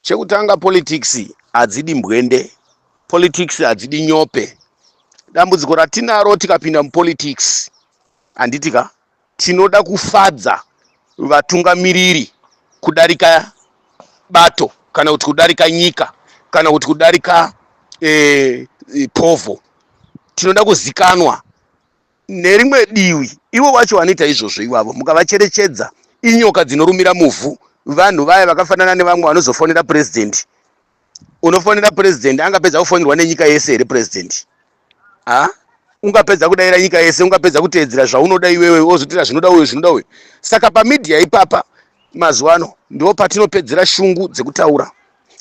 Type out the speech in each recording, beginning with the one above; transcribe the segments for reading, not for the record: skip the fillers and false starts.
Chekutanga politics adzidi mbwende, politics adzidi nyope. Dambudziko ratinaro tikapinda mupolitics anditika tinoda kufadza vatungamiriri kudarika bato kana kuti kudarika nyika kana kuti kudarika povo. Tinoda kuzikanwa nerimwe diwi. Ivo vacho vanoita izvozvo ivavo mukavacherechedza inyoka dzinorumira muvhu. Vanhu vaya vakafanana nevamwe vanozofonera president. Unofonera president angapedza kufonerwa nenyika yese here president? Ungapedza kudaira nyika yese, ungapedza kuteedzera zvaunoda iwewe wozotira zvinoda uyo zvinoda uyo. Saka pamedia ipapa mazuano ndo patinopedzera shungu dzekutaura,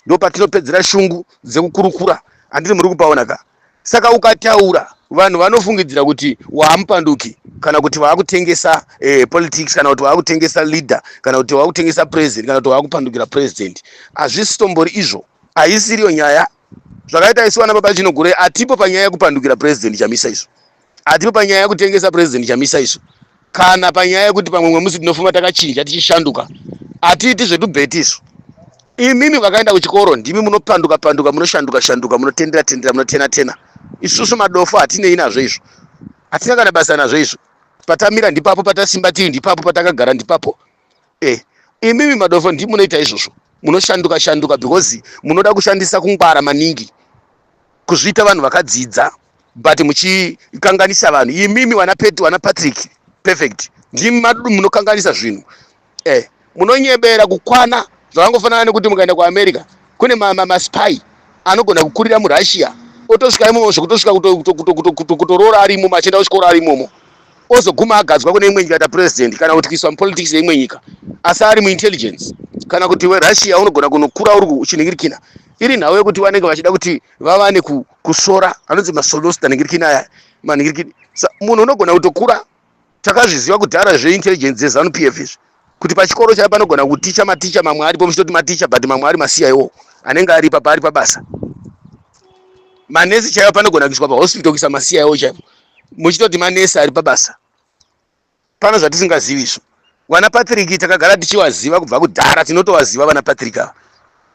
ndo patinopedzera shungu dzekukurukura. Handiti muri kupaona ka? Saka ukataura vanhu vanofungidzira kuti waamupanduki kana kuti vaakutengesa politics kana kuti vaakutengesa leader kana kuti vaakutengesa president kana kuti vaakupandukira president. Hazvisitombori izvo, haisiriyo nyaya. Zvakaita isu vana baba Chinogure atipo panyaya yekupandukira president chamisa isu, atipo panyaya yekutengesa president chamisa isu, kana panyaya yekuti pamwe mwemusi tinofuma takachinja tichishanduka. Atiiti zvetubheti isu. Imimi vakaenda kuchikoro ndimi munopanduka panduka, munoshanduka shanduka, munotendera tendera, munotena tena. Isusu madofo hatinei nazvo izvo, hatina kana basa nazvo izvo. Patamira ndipapo, patasimba tiri ndipapo, patakagara ndipapo. Imimi madofo ndimi munoita izvozvo, munoshanduka shanduka because munoda kushandisa kungwara maningi, kuzviita vanhu vakadzidza but muchikanganisa vanhu. Imimi wana Patrick perfect ndimi munokanganisa zvinhu. Munonyebera kukwana zvakangofanana nekuti mukaenda kuAmerica kune maspy anogona kukurira muRussia otosvika imomo zvekutosvika kutoroora arimo machienda kuchikoro arimomo ozoguma agadzwa kune imwe nyika president kana kuti kuiswa mupolitics yeimwe nyika asi ari muintelligence. Kana kuti weRussia unogona kunokura uri uchiningirikina iri nhau yekuti vanenge vachida kuti vavane kusora anonzi masolos taningirikina aya maningirikini. Munhu unogona kutokura takazviziva kudhara zveintelligence dzeZANU-PF izvi kuti pachikoro chaya panogona kuticha maticha mamwe aripo muchitoti maticha but mamwe ari maCIO anenge ari pari pabasa. Manesi chaiwo panogona kuiswa pahospital kuisa maCIO chaiwo muchitoti manesi ari pabasa. Pana zvatisingazivi izvo. Wana Patrick takagara tichiwaziva kubva kudhara, tinotowaziva wana Patrick ava.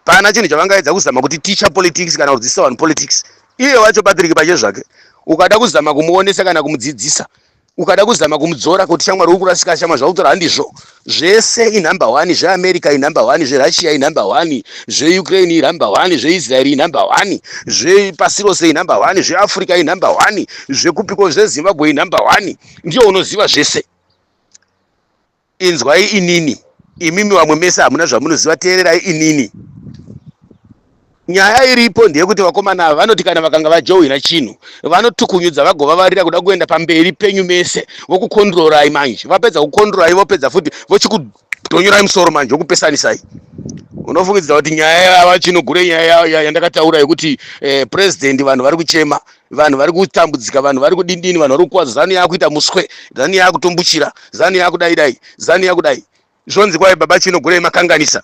Pana chinhu chavangaedza kuzama kuti teacher politics kana kudzidzisa vanhu politics. Iye wacho Patrick pache zvake ukada kuzama kumuonesa kana kumudzidzisa, ukada kuzama kumudzora kuti shamwari uri kurasika shamwari zvautora handizvo. Zvese inumber 1, zveAmerica inumber 1, zveRussia inumber 1, zveUkraine inumber 1, zveIsrael inumber 1, zvepasi rose inumber 1, zveAfrica inumber 1, zvekupiko zveZimbabwe inumber 1. Ndiyo unoziva zvese. Inzwai inini, imimi vamwe mese hamuna zvamunoziva, teererai inini. Nyaya iripo ndeyekuti vakomana ava vanoti kana vakanga vajohina chinhu vanotukunyudza vagova varira kuda kuenda pamberi penyu mese vokukontrorai manje. Vapedza kukontrorai vopedza futi vochikudhonyorai musoro manje vokupesanisai. Unofungidzira kuti nyaya yava Chinogure nyaya yandakataura yekuti president vanhu vari kuchema, vanhu vari kutambudzika, vanhu vari kudindini, vanhu vari kukuwadza, ZANU yakuita muswe, ZANU yakutombuchira, ZANU yakudai, ZANU yakudai. Zvonzi kwai baba Chinogure makanganisa.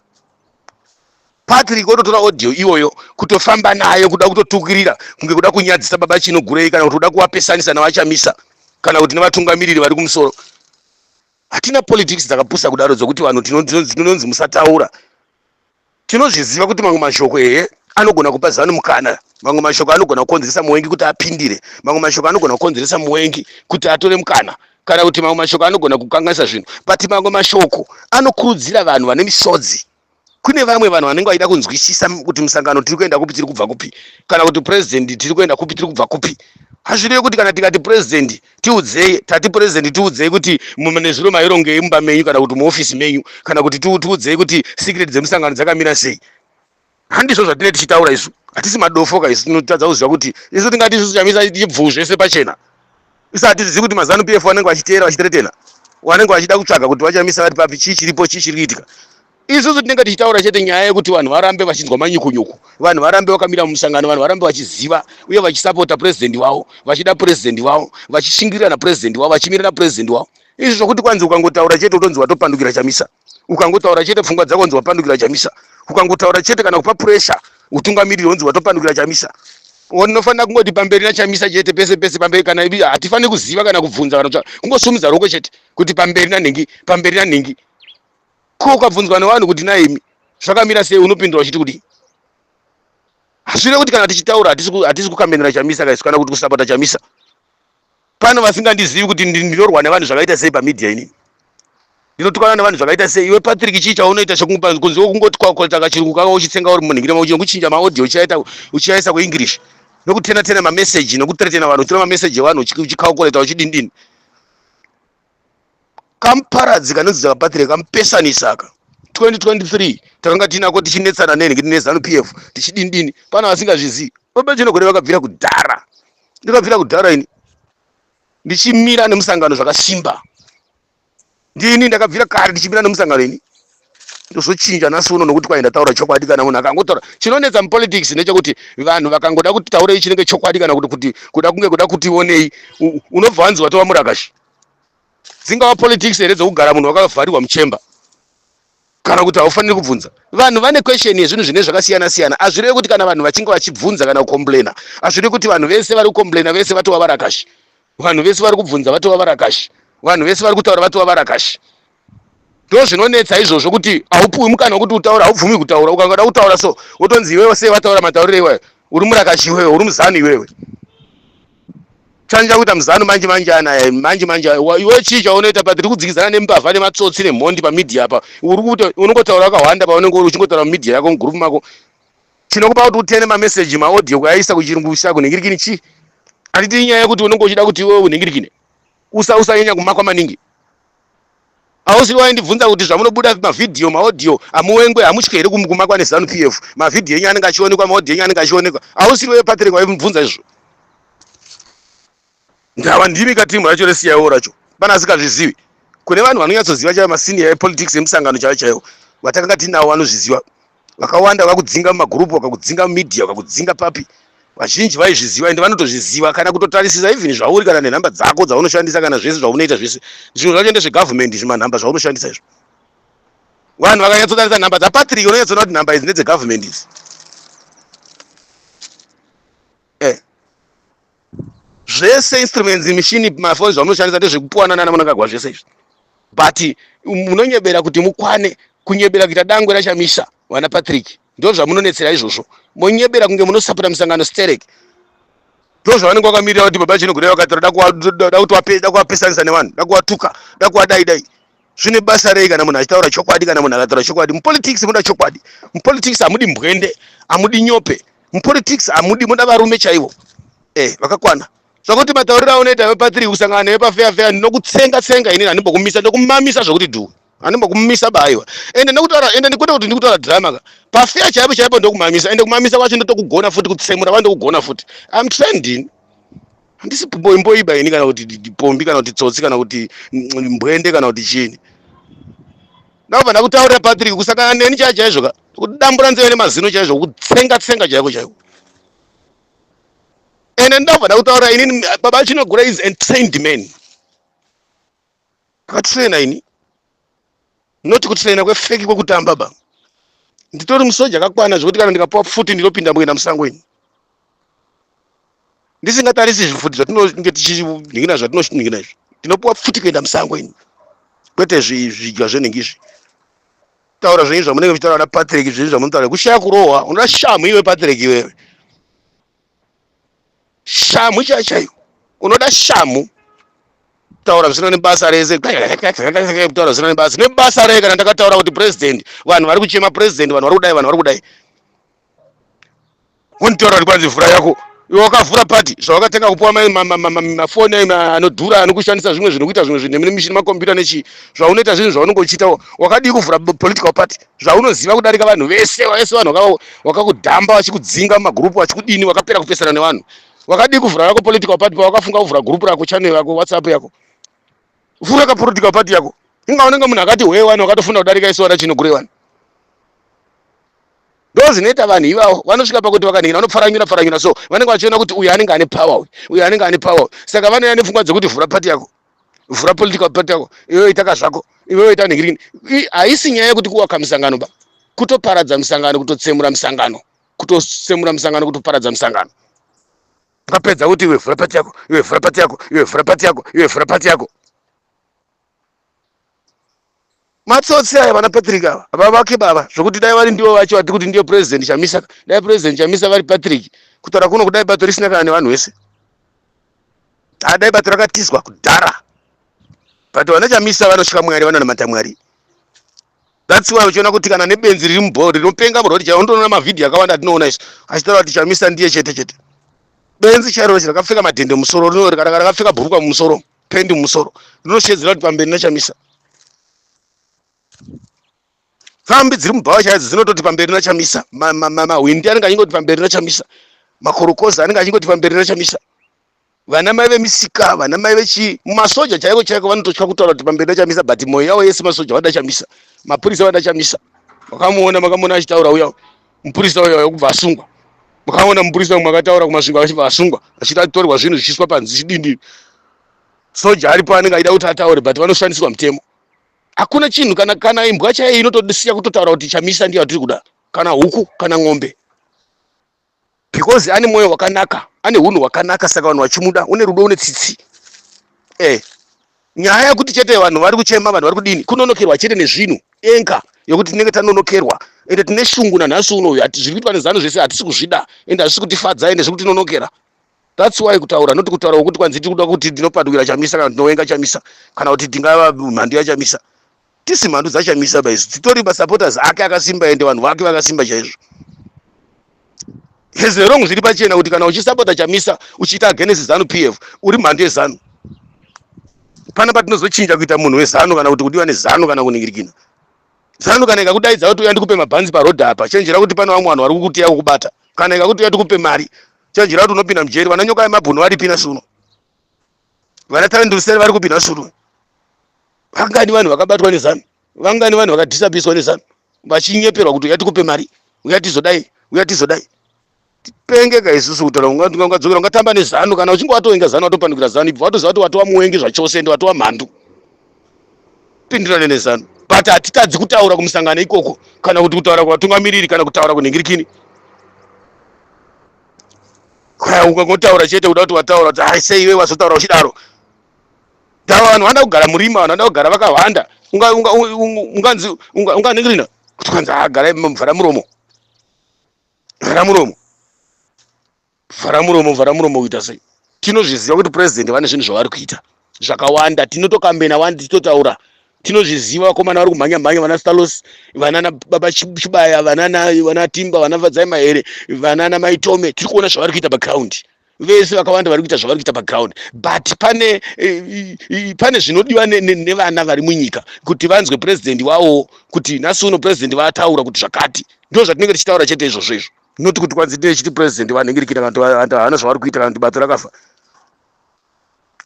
Patrick ototora audio iyoyo kutofamba nayo kuda kutotukirira kunge kuda kunyadzisa baba Chinogure kana kuti kuda kuvapesanisa navachamisa kana kuti navatungamiriri vari kumusoro. Hatina politics dzakapusa kudaro dzokuti vanhu tinonzi musataura. Tinozviziva kuti mamwe mashoko anogona kupa ZANU mukana, mamwe mashoko anogona kukonzeresa muwengi kuti apindire, mamwe mashoko anogona kukonzeresa muwengi kuti atore mukana, kana kuti mamwe mashoko anogona kukanganisa zvinhu, but mamwe mashoko anokurudzira vanhu vane misodzi. Kune vamwe vanhu vanenge vaida kunzwisisa kuti musangano tiri kuenda kupi tiri kubva kupi, kana kuti president tiri kuenda kupi tiri kubva kupi. Hazvirevi kuti kana tikati president tiudzei, tati president tiudzei kuti nezviro mairongei mumba menyu kana kuti muofisi menyu, kana kuti tiudzei kuti secret dzemusangano dzakamira sei. Handizvo zvatine tichitaura isu. Hatisi madofoka isu, tinotadza kuziva kuti isu tingati isu chamisa ibvu zvese pachena. Isu hatizivi kuti maZANU-PF vanenge vachiteera vachiteretena, vanenge vachida kutsvaga kuti vachamisa vari papi, chii chiripo, chii chiri kuitika. Isusu tinenge tichitaura chete nyaya yekuti vanhu varambe vachinzwa manyukunyuku, vanhu varambe vakamira mumusangano, vanhu varambe vachiziva uye vachisapota president wavo, vachida president wavo, vachishingirira napresident wavo, vachimirira president wavo. Izvi zvokuti kwanzi ukangotaura chete utonzi watopandukira chamisa, ukangotaura chete pfungwa dzako unzi wapandukira chamisa, ukangotaura chete kana kupa pressure utungamiriri unzi watopandukira chamisa. Unofanira kungoti pamberi nachamisa chete pese pese pamberi, kana ibi hatifani kuziva kana kubvunza kana kungosumidza roko chete kuti pamberi nanhingi, pamberi nanhingi. Ko ukabvunzwa nevanhu kuti naimi zvakamira sei unopindura uchiti kuti Hazvire kuti kana tichitaura hatisi kukambenera Chamisa guys kana kuti kusapota Chamisa. Pano vasingandizivi kuti ndinorwa nevanhu zvakaita sei pamedia ini. Ndinotukana nevanhu zvakaita sei. Iwe Patrick chicha unoita chokupa kunzi kungoti kwakolta kachirungu kako uchitsenga uri munhu ngirema uchinja maaudio uchiaisa kuEnglish. Nokutena ma message nokutetena vanhu uchitora ma message evanhu uchikaukoleta uchidindini. Kamparadzi kanonzi Patrick kampesanisaka. 2023 takanga tinako tichinetsana neni ngiti nezanu PF tichidindini pana vasingazvizi. Baba chinogore vakabvira kudhara. Ndikabvira kudhara ini. Ndichimira nemusangano zvakasimba. Ndini ndakabvira kare ndichimira nemusangano ini. Ndozochinja naso uno nokuti kwaenda taura chokwadi kana munhu akangotaura. Chinonetsa mu politics nechekuti vanhu vakangoda kuti taure ichinenge chokwadi kana kuti kuda kuti onei unobva wanzi watova murakashi. Dzingava politics here dzokugara munhu wakavharirwa muchemba. Kana kuti haufaniri kubvunza. Vanhu vane question yezvinhu zvine zvakasiyana siyana. Azvirevi kuti kana vanhu vachinge vachibvunza kana kukomplaina, azvirevi kuti vanhu vese vari kukomplaina vese vatova varakashi. Vanhu vese vari kubvunza vatova varakashi. Vanhu vese vari kutaura vatova varakashi. Ndo zvinonetsa izvozvo kuti haupuwi mukana wekuti utaura, haubvumi kutaura. Ukangada kutaura so wotonzi iwewe sei wataura matauriro iwewe. Uri murakashi iwewe, uri muzanu iwewe. Chanja kuita muzano manje anaya manje iwe chicha unoita patiri kudzikizana nembavha nematsotsi nemhondi pamedia apa. Uri kuti unongotaura wakawanda pa unenge uri uchingotaura mumedia yako mugroup mako. Chinokupa kuti utene ma message ma audio kwaisa kuchirungu chako ningirikini chi. Atiti nyaya yekuti unenge uchida kuti iwewe uningirikine. Usanyanya kumakwa maningi. Ausiri waindibvunza kuti zvamunobuda mavideo maaudio amuwengwe hamutyere kumakwa nezanu PF. Mavideo enyu anenge achionekwa, maaudio enyu anenge achionekwa. Ausiri wewe Patrick waibvunza izvo. Ndawa ndimi katimu racho resiyawo racho. Pana asikazvizivi. Kune vanhu vanonyatsoziva chaivo masenior epolitics emusangano chaivo vatakanga tinawo vanozviziva. Vakawanda vakudzinga mumagrupu, vakakudzinga mumedia, vakakudzinga papi. Vazhinji vaizviziva ende vanotozviziva kana kutotarisisa even zvauri kana nenhamba dzako dzaunoshandisa kana zvese zvaunoita zvese. Zvinhu zvacho ndezvegovernment zvimanhamba zvaunoshandisa izvo. Vanhu vakanyatsotarisa nhamba dzaPatrick unonyatsoona kuti nhamba idzi ndedzegovernment idzi. Zvese instruments machine mafoni zvamunoshandisa ndezvekupuwana nana munangagwa zvese izvi. But munonyebera kuti mukwane kunyebera kuita dangwe raChamisa wana Patrick. Ndo zvamunonetsera izvozvo. Monyebera kunge munosapota musangano Sterek. Ndo zvavanenge vakamirira kuti baba chinogure vakatara da kuvapesanisa nevanhu, da kuvatuka, da kuvadai. Zvine basa rei kana munhu achitaura chokwadi kana munhu akataura chokwadi. Mupolitics munoda chokwadi. Mupolitics hamudi mbwende, hamudi nyope. Mupolitics hamudi munoda varume chaivo. Vakakwana. Zvakuti matauriro aunoita iwe Patrick kusangana newe pafair ndinokutsenga inini handimbokumisa ndokumamisa zvokuti du. Handimbokumisa baiwa. Ende ndokutaura ende ndikwete kuti ndikutaura drama ka. Pafair chaipo ndokumamisa ende kumamisa kwacho ndotokugona futi kutsemura vandokugona futi. I'm trending. Handisi mboiba ini kana kuti pombi kana kuti tsotsi kana kuti mbwende kana kuti chini. Ndabva ndakutaurira Patrick kusangana neni chaizvo ka. Kudambura nzeve nemazino chaizvo kutsenga chaiko. Ende ndabva ndakutaura inini baba chinogura is entrained man. Akatraina ini. Noti kutraina kwefeki kwekutamba baba. Nditori musoja akakwana zvokuti kana ndikapuwa futi ndinopinda muenda musangweni. Ndisingatarisi zvifuti zvatinenge tichiningira zvatinoshiningina izvi. Ndinopuwa futi kuenda musangweni. Kwete zvijwa zvenhingi izvi. Taura zvenyu zvamunenge muchitaura naPatrick zvinhu zvamunotaura kushaya kurohwa unoda shamu iwe Patrick iwewe. Shamu chaiyo. Unoda shamu. Taura zvisina nebasa rese. Taura zvisina nebasa. Nebasa rei kana ndakataura kuti president, vanhu vari kuchema president, vanhu vari kudai. Untaura kuti kwanzi vhura yako. Iwe wakavhura party zvawakatenga kupuwa mafoni anodhura anokushandisa zvimwe zvinokuita zvimwe zvinhu nemishini makombiyuta nechi zvaunoita zvinhu zvaunenge uchiita wakadii kuvhura political party zvaunoziva kudarika vanhu vese vanhu wakakudhamba vachikudzinga mumagrupu vachikudini wakapera kupesana nevanhu wakadii kuvhura yako political party pawakafunga kuvhura grupu rako channel yako WhatsApp yako vhura ka political party yako inga unenge munhu akati hwewani wakatofunda kudarika isu wana chinogure wani ndozvinoita vanhu ivavo vanosvika pakuti vakaningina vanopfaranyura so vanenge vachiona kuti uyu anenge ane power saka vanoenda nepfungwa dzekuti vhura party yako vhura political party yako iwewe itaka zvako iwewe ita nhingirini haisi nyaya yekuti kuwaka musangano ba kutoparadza musangano kutotsemura musangano kutoparadza musangano ukapedza kuti iwe vhura party yako iwe vhura party yako iwe vhura party yako iwe vhura party yako matsotsi aya vana Patrick ava vavake baba zvokuti dai vari ndivo vacho vati kuti ndiyo president Chamisa, dai president Chamisa vari Patrick kutaura kuno kudai bato risina kana nevanhu vese dai bato rakatizwa kudhara but vana Chamisa vanosvika Mwari vanonamata Mwari. That's why uchiona kuti kana nebenzi riri mubhori rinopenga murodi chaiwo ndoona mavhidhiyo akawanda atinoona isu achitaura kuti Chamisa ndiye chete chete benzi charo rakapfeka madhende musoro rino rakapfeka bhurukwa mumusoro pendi mumusoro rinoshedzera kuti pamberi naChamisa fambi dziri mubhawa chaidzo dzinototi pamberi naChamisa mahwindi anenge achingoti pamberi naChamisa makorokoza anenge achingoti pamberi naChamisa vana mai vemisika vana mai vechi masoja chaiko chaiko vanototya kutaura kuti pamberi naChamisa but moyo yavo yese masoja vada Chamisa mapurisa vada Chamisa makamona achitaura uya mupurisa uya wekubva asungwa mukaona mupurisa umwe akataura kumasvingo achibva asungwa achitatorwa zvinhu zvichiswa panzi chidindi soja aripo anenge aida kuti ataure but vanoshandiswa mutemo hakuna chinhu kana imbwa chaiyo inotodisiya kutotaura kuti Chamisa ndiye atiri kuda kana huku kana ng'ombe because ane mwoyo wakanaka ane hunhu hwakanaka saka vanhu vachimuda une rudo une tsitsi nyaya yekuti chete vanhu vari kuchema vanhu vari kudini kunonokerwa chete nezvinhu enga yokuti tinenge tanonokerwa ende tine shungu nanhasi uno zviri kuitwa nezano zvese hatisi kuzvida ende hazvisi kutifadza ende zvekuti tinonokera. That's why kutaura noti kutaura ukuthi kwanzi tikuda kuti ndinopadukira Chamisa kana ndinowenga Chamisa kana kuti ndingava mhando yaChamisa tisi mhando dzaChamisa baizi titori supporters ake akasimba ende vanhu vake vakasimba chaizvo. Hezero zviri pachena kuti kana uchisupporta Chamisa uchiita against ZANU PF uri mhando yeZANU. Pana patinozochinja kuita munhu weZANU kana kuti kudiwa neZANU kana kuningirikina. ZANU kana ikakudaidza kuti uyandikupe mabhanzi parodha apa chenjera kuti pana vamwe vanhu vari kukutiya kukubata kana ikakuti uyandikupe mari chenjera kuti unopinda mujeri vana nyoka yemabhunu vari pina suno vana tarenduseri vari kupinda suno vangani vanhu vakabatwa neZANU vangani vanhu vakadhisapiswa neZANU vachinyeperwa kuti uyatikupe mari uyatizodai tipengeka isusu kutaura ungadzokera ungatamba neZANU kana uchinge watowenga ZANU watopandukira ZANU ibva watoziva kuti watova muwengi zvachose ende watova mhandu pindirane neZANU but hatitadzi kutaura kumusangano ikoko kana kuti kutaura kuvatungamiriri kana kutaura kunhingirikini ungangotaura chete kuda kuti wataura kuti hai sei iwe wazotaura uchidaro dava vanhu vanoda kugara murima vanhu vanoda kugara vakawanda unganingirina kuti kwanzi agarai mvhara muromo kuita sei tinozviziva kuti president vane zvinhu zvavari kuita zvakawanda tinotokambena wandi titotaura tinozviziva vakomana vari kumhanya vana Stalos vana baba Chibaya vana Timba vana Vadzai Mahere vana Maitome tiri kuona zvavari kuita background vese vakawanda vari kuita zvavari kuita background but pane zvinodiwa nevana vari munyika kuti vanzwe president wavo kuti nhasi uno president vataura kuti zvakati ndizvo zvatinenge tichitaura chete izvozvo noti kuti kwanzi ndine chiti president vanhingirikira kana kuti havana zvavari kuita kana kuti bato rakafa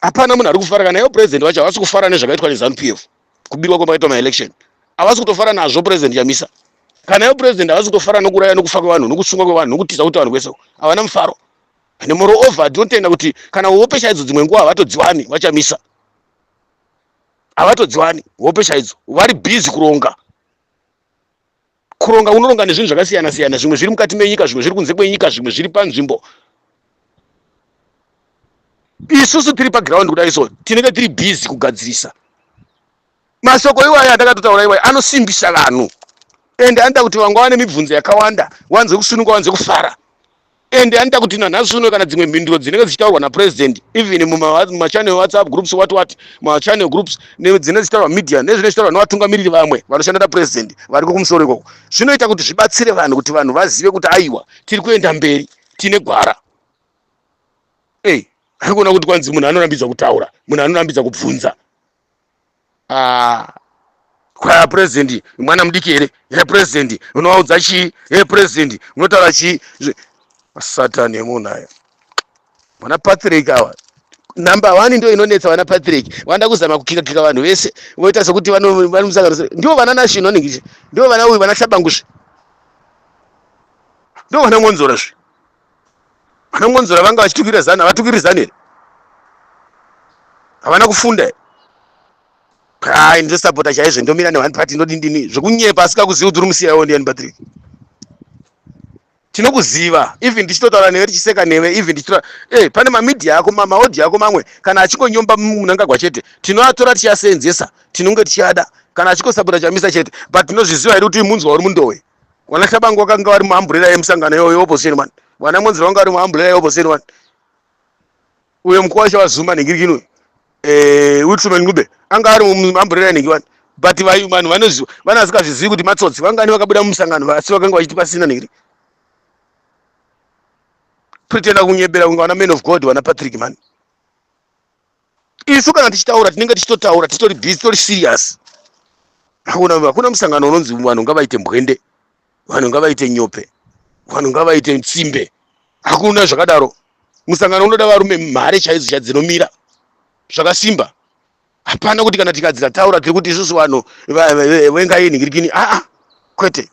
hapana munhu ari kufara kana iwo president vacho havasi kufara nezvakaitwa neZANU PF kubirwa kwakaitwa maelection havasi kutofara nazvo president Chamisa kana iwo president havasi kutofara nokuraya nokufa kwevanhu nokusungwa kwevanhu nokutiza kuti vanhu kwese havana mufaro ande moreover tinotenda kuti kana hope chaidzo dzimwe nguva havatodziwani vaChamisa havatodziwani hope chaidzo vari busy kuronga unoronga nezvinhu zvakasiyana siyana zvimwe zviri mukati menyika zvimwe zviri kunze kwenyika zvimwe zviri panzvimbo isusu tiri paground kudai so tinenge tiri busy kugadzirisa masoko iwaya andakatotaura iwaya anosimbisa vanhu ende anoita kuti vanga vane mibvunzo yakawanda wanze kusunuka wanze kufara ende anoita kuti nanhasi uno kana dzimwe mhinduro dzinenge dzichitaurwa napresident even mumachannel WhatsApp groups what machannel groups nedzinenge dzichitaurwa media nezvine zvichitaurwa nevatungamiriri vamwe vanoshanda napresident vari kumusoro ikoko zvinoita kuti zvibatsire vanhu kuti vanhu vazive kuti aiwa tiri kuenda mberi tine gwara haikuona kuti kwanzi munhu anorambidza kutaura munhu anorambidza kubvunza kwaya president mwana mudiki here president unovaudza chii president unotaura chii satani emunhu aya vana Patrick ava number 1 ndio inonetsa vana Patrick vanda kuzama kukika vanhu vese voita sekuti vari musangano ndio vana National ningiche ndio vana uyu vana Shabangushe ndio vana Ngonzora zve vana Ngonzora vanga vachitukira ZANU havatukiri ZANU here havana kufunda ndosapota chaizvo ndomira ne1 party ndodindini zvokunyepa asikakuziva kuti uri musiyawo ndiani Patrick tinokuziva even tichitotaura newe tichiseka newe even tichitotaura pane mamedia ako maaudio ako mamwe kana achingonyomba munangagwa chete tinoatora tichiasenzesa tinonge tichiada kana achikosapota Chamisa chete, but tinozviziva here kuti munzwa uri mundowe. Wana Shabangu wakanga vari muamburera yemusangano yeopposition man. Wana Monzero wanga vari muamburera yeopposition man. Uyo mkuu wacho waZuma ningirikini Wilson Ngube anga ari muamburera ningirikini. But vayu man vanazikazvizivi kuti matsotsi vangani vakabuda mumusangano asi vakanga vachitipa sina ningiri. Pretenda kunyebera kunga wana man of God wana Patrick man. Isu kana tichitaura tinenge tichitotaura titori busy titori serious. Hakuna musangano unonzi vanhu ngavaite mbwende, vanhu ngavaite nyope, vanhu ngavaite tsimbe. Hakuna zvakadaro. Musangano unoda varume mhare chaidzo chadzinomira zvakasimba. Hapana kuti kana tikadzira taura tiri kuti isusu vanhu venga yeningirikini. Kwete.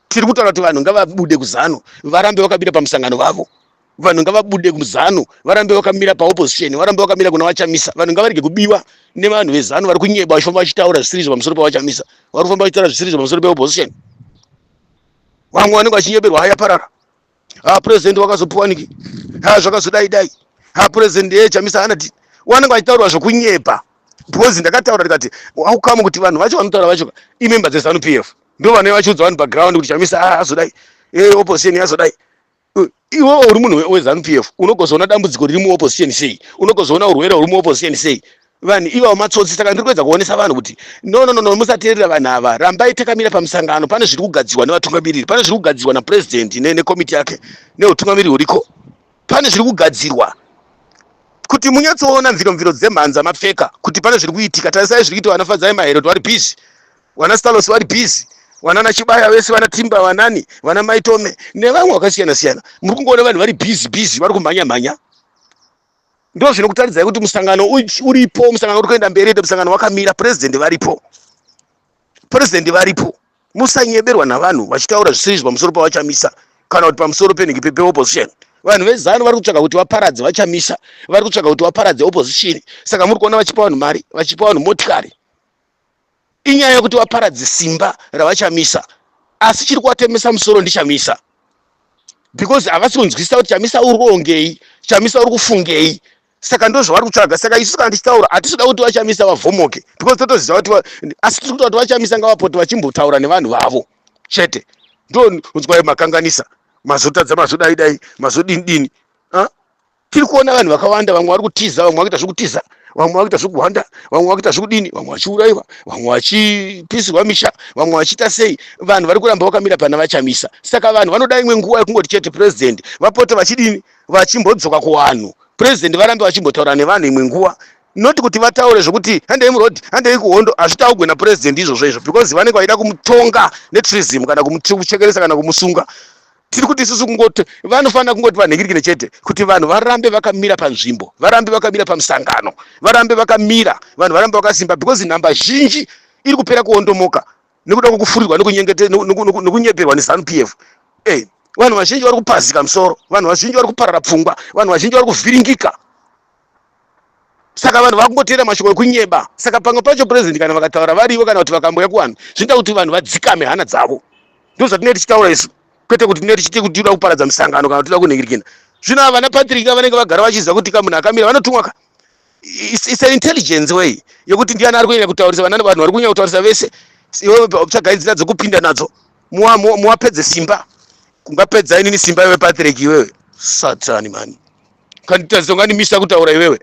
Tiri kutaura kuti vanhu ngavabude kuzano varambe vakabira pamusangano vavo. Vanhu ngavabude kuzano varambe vakamira paopposition, varambe vakamira kuna vachamisa. Vanhu ngavarege kubiwa nevanhu vezano vari kunyeba vachifamba vachitaura zvisirizo pamusoro pavachamisa. Vari kufamba vachitaura zvisirizo pamusoro peopposition. Vamwe vanenge vachinyeberwa haya parara. President wakazopuwa niki. Zvakazodai. President Chamisa anati wanenge vachitaura zvokunyeba. Because ndakataura ndikati aukama kuti vanhu vacho vanotaura vacho imemba dzeZANU PF. Ndo vanenge vachiudza vanhu background kuti Chamisa azodai. Opposition yazodai. Iwo uri munhu weZANU PF unogozoona dambudziko riri muopposition sei, unogozoona urwere ruri muopposition sei. Vanhu ivo matsotsi. Saka ndiri kuedza kuonesa vanhu kuti no musateerera vanhu ava, rambai takamira pamusangano. Pane zviri kugadzirwa nevatungamiriri, pane zviri kugadzirwa napresident nekomiti yake neutungamiriri huriko. Pane zviri kugadzirwa kuti munyatsoona mviro dzemhanza mapfeka kuti pane zviri kuitika. Tarisai zviri kuitwa vanafadzai Maherod vari busy, wana Stalos vari busy, wana Nachibaya vese, wana Timba, wanani, wana Maitome nevamwe vakasiyana. Muri kungoona vanhu vari busy vari kumhanya. Ndo zvinokutaridzai kuti musangano uripo, musangano uri kuenda mberi, musangano wakamira, president varipo. Musanyeberwa navanhu vachitaura zvisizvo pamusoro pavachamisa kana kuti pamusoro peopposition. Vanhu vezano vari kutsvaka kuti vaparadze vachamisa, vari kutsvaka kuti vaparadze opposition. Saka muri kuona vachipa vanhu mari, vachipa vanhu motikari. Inyaya yekuti vaparadze simba ravachamisa. Asi chiri kuvatemesa musoro ndiChamisa. Because havasi kunzwisisa kuti Chamisa uri kuongei, Chamisa uri kufungei. Saka ndo zvavari kutsvaga. Saka isu kana tichitaura hatisida kuti vachamisa vavhomoke. Because totoziva kuti asi tiri kutoda kuti vachamisa ngavapote vachimbotaura nevanhu vavo chete. Ndo unzwa makanganisa, mazotadza, mazodai, mazodini. Tiri kuona vanhu vakawanda, vamwe vari kutiza, vamwe vakuita zvokutiza, vamwe vakuita zvokuhwanda, vamwe vakuita zvokudini, vamwe vachiurayiwa, vamwe vachipisirwa misha, vamwe vachiita sei. Vanhu vari kuramba vakamira pana vachamisa. Saka vanhu vanoda imwe nguva yekungoti chete president vapote vachidini, vachimbodzoka kuvanhu. President varambe vachimbotaura nevanhu imwe nguva. Noti kuti vataure zvokuti handei murodi, handei kuhondo, hazvitaugwe napresident izvozvo, because vanenge vaida kumutonga netrizim kana kumuchekeresa kana kumusunga. Tiri kuti isusu kungoti vanofanira kungoti vanhingirikire chete kuti vanhu varambe vakamira panzvimbo, varambe vakamira pamusangano, varambe vakamira, vanhu varambe vakasimba, because nhamba zhinji iri kupera kuondomoka nekuda kwokufurirwa nekunyeberwa neZANU PF. Vanhu vazhinji vari kupazika musoro, vanhu vazhinji vari kuparara pfungwa, vanhu vazhinji vari kuvhiringika. Saka vanhu vakungoteera mashoko ekunyeba. Saka pamwe pacho president kana vakataura varivo kana kuti vakamboya kuvanhu, zvinoita kuti vanhu vadzikame hana dzavo. Ndo zvatinenge tichitaura isu. Kwete kuti tinenge tichiti kuti tinoda kuparadza musangano kana tinoda kunhingirikina. Zvino ava naPatrick vanenge vagara vachiziva kuti munhu akamira vanotumwa. It's an intelligence way yekuti ndiani ari kunyanya kutaurisa vanhu vari kunyanya kutaurisa vese. Iwe uchagadzira dzokupinda nadzo. Muwapedze simba. Kungapedza inini simba iwe Patrick iwewe. Satani mani. Kanitazongani misa kutaura iwewe.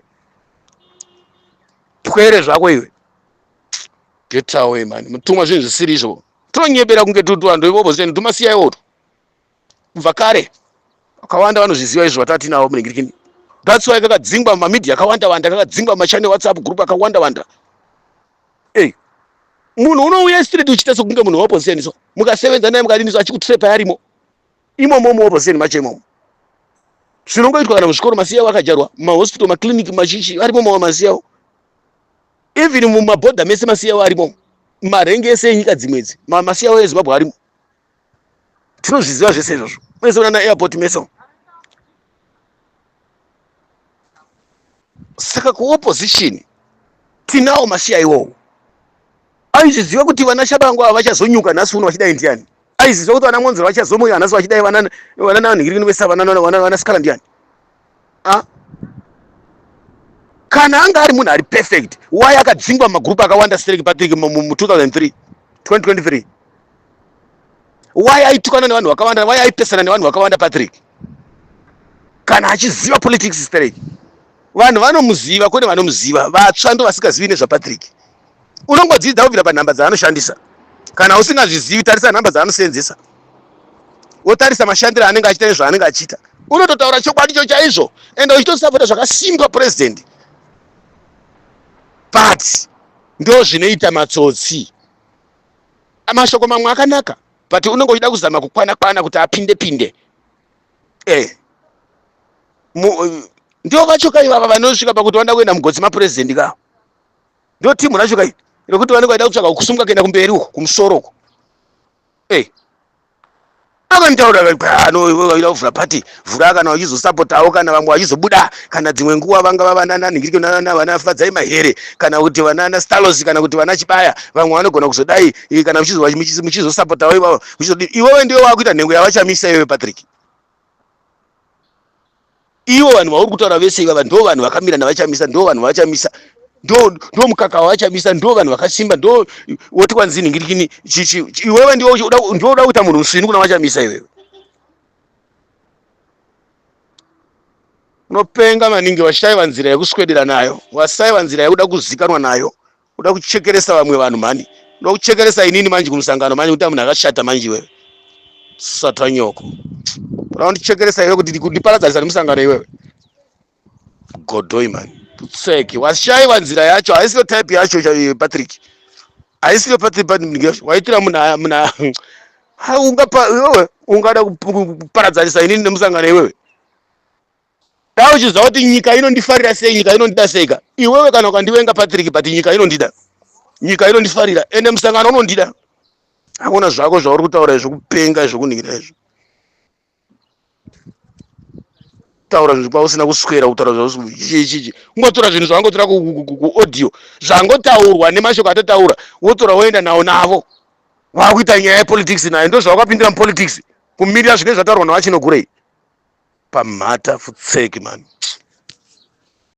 Twere zvako iwe. Get away man. Mutumwa zvinhu zvisiri izvo. Tonyebera kunge tutu vanhu veopposition tumasiya iwoto. Kubva kare akawanda vanozviziva izvo vatati navo munhingirikini. That's why kakadzingwa mumamedia akawanda, kakadzingwa mumachannel WhatsApp group akawanda. Munhu unouya street uchiita sokunge munhu weopposition so. Mukasevenza naye mukadini so achikutrepa yarimo. Imomo muopposition macho imomo. Zvinongoitwa kana muzvikoro masiya vakajarwa, mumahospital, maclinic mazhinji arimo masiyawo. Even mumabhodha mese masiyawo arimo. Marenge ese enyika dzimwedzi masiyawo eZimbabwe arimo. Tinozviziva zvese izvozvo. Mwezoona na-airport meso. Saka kuopposition tinawo masiya iwowo. Aiziziva kuti vana Shabangu ava vachazonyuka nhasi uno vachidai ndiani. Aiziziva kuti vana Monzero vachazomuya nhasi vachidai vana vanhingirikini vese vana Sikala ndiani. kana anga ari munhu ari perfect why akadzingwa magrupu akawanda Sterling Patrick mu 2003 2023 why aitukana nevanhu vakawanda why aipesana nevanhu vakawanda Patrick kana achiziva politics Sterling vanhu vanomuziva kwete vanomuziva vatsva ndo vasingazivi nezvaPatrick unongodzidza kubvira panhamba dzaanoshandisa kana usingazvizivi tarisa nhamba dzaanosenzesa wotarisa mashandiro anenge achita nezvaanenge achita unototaura chokwadi cho chaizvo ende uchitosapota zvakasimba president but ndo zvinoita matsotsi amashoko mamwe akanaka but unenge uchida kuzama kukwana kuti apinde ndio vachoka ivava vanosvika pakuti vanoda kuenda mugodzi mapresident ka ndio timu racho kai rekuti vanenge vaida kutsvaka kusunga kuenda kumberi uko kumusoro uko akantaura anoida kuvhura pati vhura kana vachizosapotawo kana vamwe vachizobuda kana dzimwe nguva vanga vavanana ningirike vana Fadzai Mahere kana kuti vana Stalos kana kuti vana Chibaya vamwe vanogona kuzodai kana muchizosapotawo ivavo iwewe ndiwe wakuita nhengo yavachamisa iwewe Patrick iwo vanhu vauri kutaura vese ivava ndo vanhu vakamira navachamisa ndo vanhu vachamisa ndo mukaka wavachamisa ndo vanhu vakasimba ndo woti kwanzi ningirikini iwewe ndiwo uda kuita munhu musini kuna vachamisa iwewe unopenga maningi washaiwa nzira yekuswedera nayo wasaiwa nzira yekuda kuzikanwa nayo uda kuchekeresa vamwe vanhu mani uda kuchekeresa inini manje kumusangano manje kuti munhu akashata manje iwewe sata nyoko unondichekeresa iwewe kuti kundiparadzanisa nemusangano iwewe godoi mani tseki washaiwa nzira yacho haisiyo type yacho Patrick haisiyo Patrick waitira muna ungada kuparadzanisa inini nemusangano iwewe dauchiziva kuti nyika inondifarira sei nyika inondida seika iwewe kana ukandivenga Patrick but nyika inondifarira ende musangano unondida hakuna zvako zvauri kutaura zvokupenga zvokuningira izvo taura zvinhu pausina kuswera kutaura zvachichi ungotora zvinhu zvavangotora kuaudio zvangotaurwa nemashoko atotaura wotora woenda nawo navo wakuita nyaya yepolitics nayo ndo zvawakapindira mupolitics kumirira zvinenge zvataurwa navachinogurei pamhata futseki mani